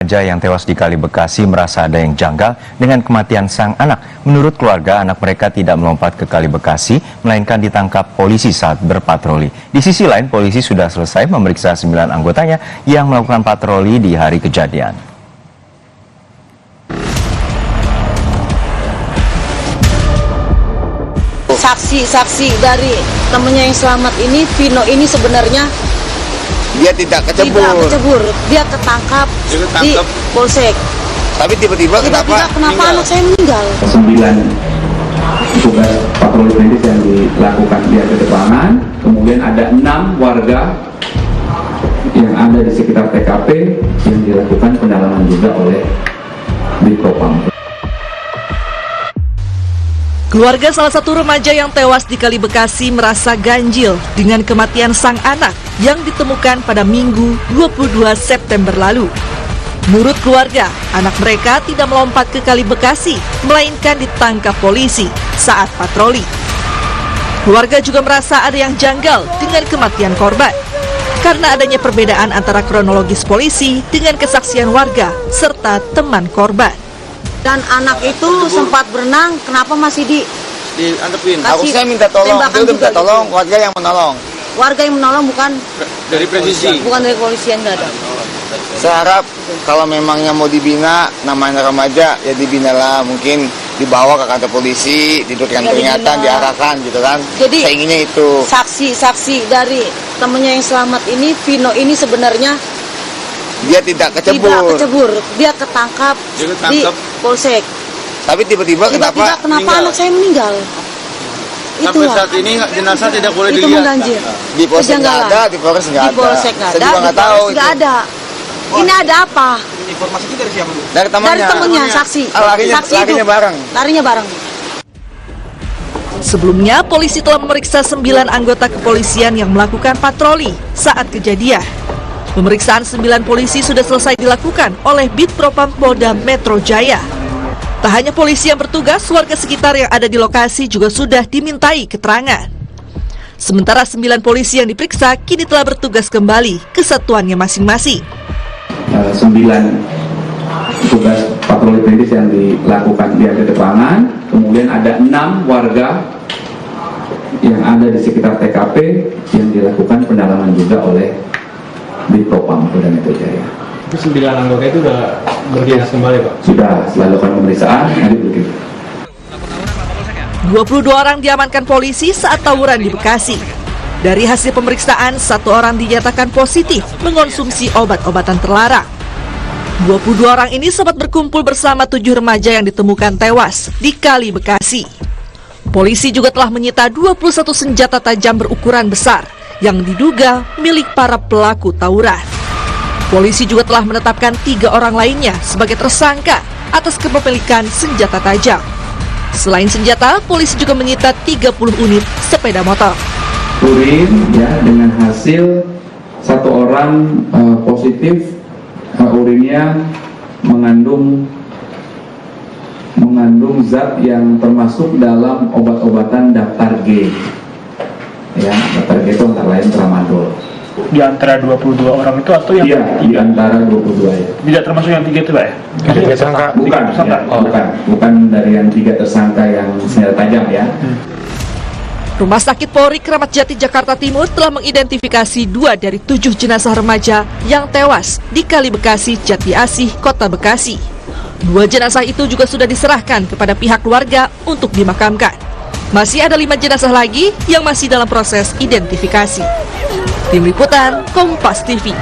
Remaja yang tewas di Kali Bekasi merasa ada yang janggal dengan kematian sang anak. Menurut keluarga, anak mereka tidak melompat ke Kali Bekasi, melainkan ditangkap polisi saat berpatroli. Di sisi lain, polisi sudah selesai memeriksa 9 anggotanya yang melakukan patroli di hari kejadian. Saksi dari temannya yang selamat ini, Vino ini sebenarnya dia tidak kecebur, dia ketangkap di polsek. Tapi tiba-tiba kenapa anak saya meninggal? 9 tugas patroli medis yang dilakukan di depangan, kemudian ada 6 warga yang ada di sekitar TKP yang dilakukan pendalaman juga oleh Bitpropam. Keluarga salah satu remaja yang tewas di Kali Bekasi merasa ganjil dengan kematian sang anak yang ditemukan pada Minggu 22 September lalu. Menurut keluarga, anak mereka tidak melompat ke Kali Bekasi, melainkan ditangkap polisi saat patroli. Keluarga juga merasa ada yang janggal dengan kematian korban, karena adanya perbedaan antara kronologis polisi dengan kesaksian warga serta teman korban. Dan anak itu sempat berenang, kenapa masih diantepin? Harusnya minta tolong, dia udah minta tolong, warga yang menolong. Warga yang menolong bukan dari presisi. Bukan dari polisian, nggak ada. Saya harap kalau memangnya mau dibina, namanya remaja, ya dibinalah, mungkin dibawa ke kantor polisi, diberikan peringatan, diarahkan gitu kan. Jadi saya inginnya itu. Saksi dari temannya yang selamat ini, Vino ini sebenarnya dia tidak kecebur, dia ketangkap di polsek. Tapi tiba-tiba kenapa anak saya meninggal? Sampai saat ini jenazah tidak boleh dilihat. Di polsek nggak ada, di polres nggak ada. Di polsek nggak ada, saya juga nggak tahu nggak ada. Ini ada apa? Informasi itu dari siapa? Dari temannya, saksi. Larinya bareng. Sebelumnya, polisi telah memeriksa 9 anggota kepolisian yang melakukan patroli saat kejadian. Pemeriksaan 9 polisi sudah selesai dilakukan oleh Bitpropam Polda Metro Jaya. Tak hanya polisi yang bertugas, warga sekitar yang ada di lokasi juga sudah dimintai keterangan. Sementara 9 polisi yang diperiksa kini telah bertugas kembali ke satuannya masing-masing. 9 tugas patroli medis yang dilakukan di depangan, kemudian ada 6 warga yang ada di sekitar TKP yang dilakukan pendalaman juga oleh Bitpropam Polda Metro Jaya. Itu 9 anggota itu sudah berdinas kembali, Pak? Sudah, setelah dilakukan pemeriksaan, nanti begitu. 22 orang diamankan polisi saat tawuran di Bekasi. Dari hasil pemeriksaan, 1 orang dinyatakan positif mengonsumsi obat-obatan terlarang. 22 orang ini sempat berkumpul bersama 7 remaja yang ditemukan tewas di Kali Bekasi. Polisi juga telah menyita 21 senjata tajam berukuran besar yang diduga milik para pelaku tawuran. Polisi juga telah menetapkan 3 orang lainnya sebagai tersangka atas kepemilikan senjata tajam. Selain senjata, polisi juga menyita 30 unit sepeda motor. Urin ya dengan hasil 1 orang positif, urinnya mengandung zat yang termasuk dalam obat-obatan daftar G. Ya, daftar G itu antara lain tramadol. Di antara 22 orang itu atau yang di antara 22 ya. Tidak termasuk yang 3 itu, Pak ya? Bukan dari yang 3 tersangka yang senjata tajam ya. Rumah Sakit Polri Kramat Jati Jakarta Timur telah mengidentifikasi 2 dari 7 jenazah remaja yang tewas di Kali Bekasi, Jati Asih, Kota Bekasi. 2 jenazah itu juga sudah diserahkan kepada pihak keluarga untuk dimakamkan. Masih ada 5 jenazah lagi yang masih dalam proses identifikasi. Tim Liputan Kompas TV.